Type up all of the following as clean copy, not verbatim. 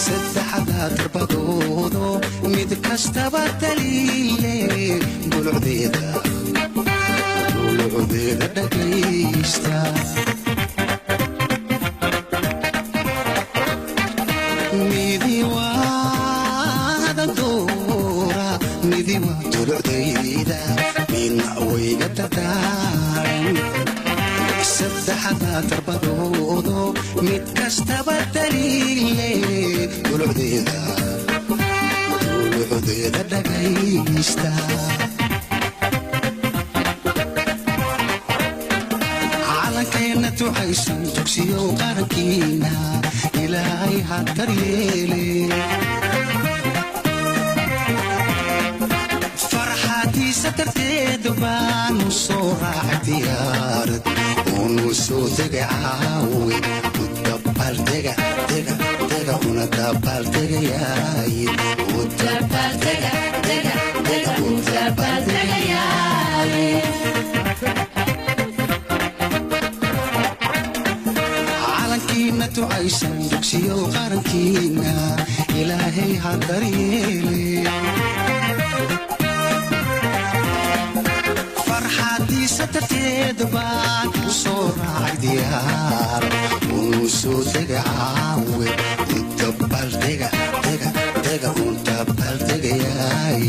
saddexda darbadoodo mid kastaba daliile gulucdeeda dhagaysta midi waada doora midi waa gulucdeeda midna wayga dadaaran saddexda darbadoodo mid kastaba daliile gulucdeeda dhagaysta calankeena ducaysan dugsiyo qarankiina ilaahay ha daryeele farxadiisa darteed baanu soo raacay diyaarad unu soo degay caawe u dabaaldega una dabaaldegayaay u dabaaldegayaay calankiina ducaysan dugsiyo qarankiina ilaahay ha daryeele farxadiisa darteed baan u soo raacay diyaar unu soo degay caawe u dabaaldega un dabaaldegayaay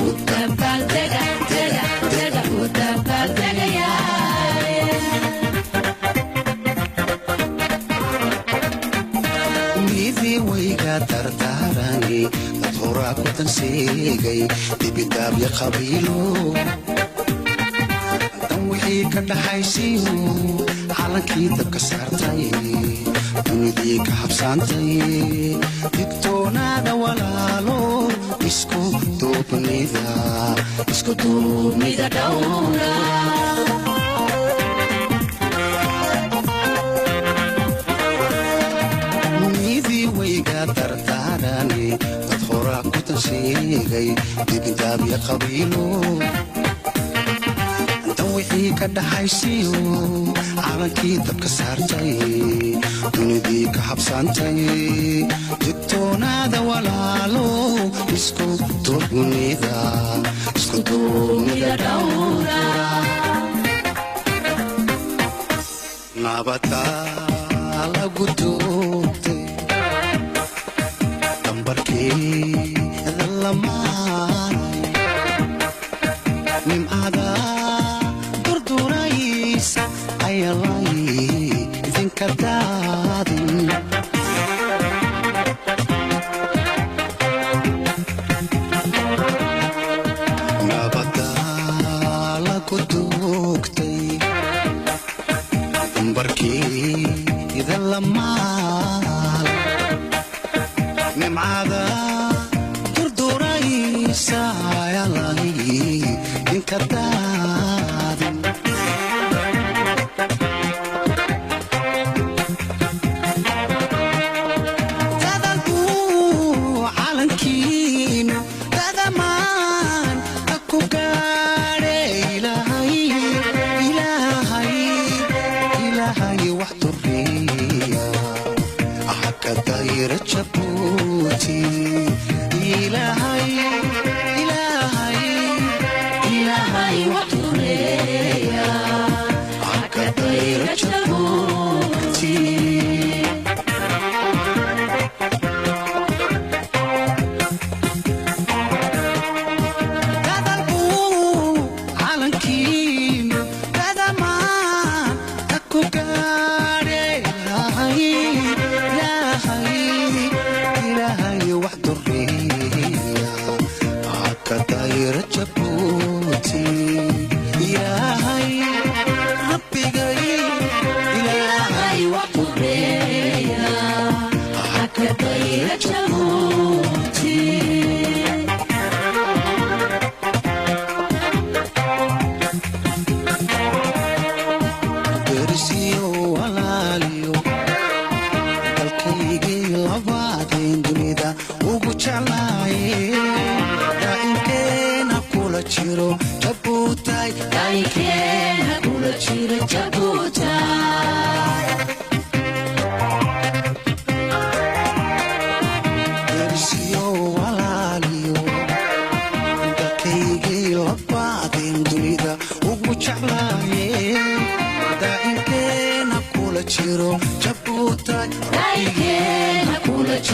u dabaaldegayaay midii wayga dardaarani dad horaa ku danseegay dibidaabya qabiilo wixii ka dhaxaysiyo calankii dabka saartay dunidii ka habsaantay digtoonaada walaalo isku duubnida dhowra midii wayga dardaarani dad horaa ku danseegay dibidaabya qabiilo wixii ka dhaxaysiyo calankii dabka saartay dunidii ka habsaantay digtoonaada walaalo isku duubnida dhowra nabada lagu duubtay dambarkeeda lamaanay nimcada ayalay idinka daadin nabada lagu duugtay dambarkeeda lamaal nimcada durduraysa ayalay idinka daadin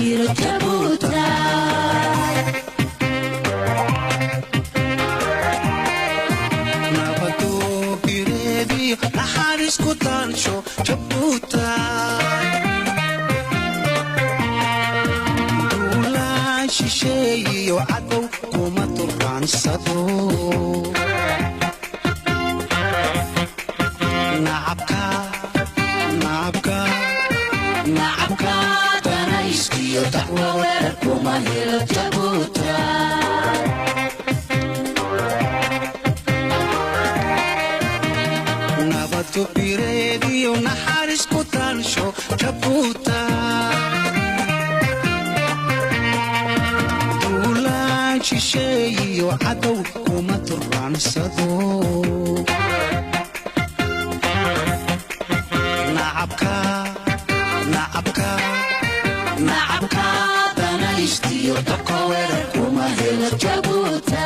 hiro jabuuta nabado bireediyo naxariisku daansho jabuuta duulaan shisheeyiyo cadow kuma durqaansado nacabka danayskiyo dacwo weerar kuma hiro jabuuta nabado bireediyo naxariisku daansho jabuuta duulaan shisheeyiyo cadow kuma durqaansado nacabka danayskiyo dacwo weerar kuma hiro jabuuta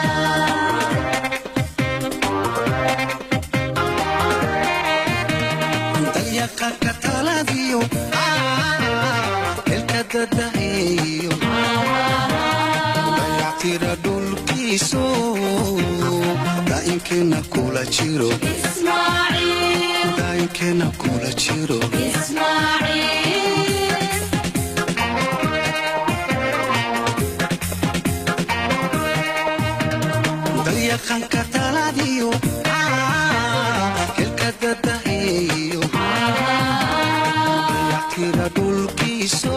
dalyaqanka taladiyo helka dadaeyo dayactira dhulkiiso daa'inkeenna kula jiro daa'inkeenna kula jiro dalyaqanka taladiyo helka dadaeyo dayactira dhulkiiso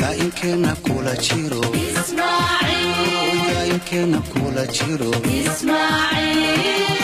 daa'inkeenna kula jiro daa'inkeenna kula jiro Ismail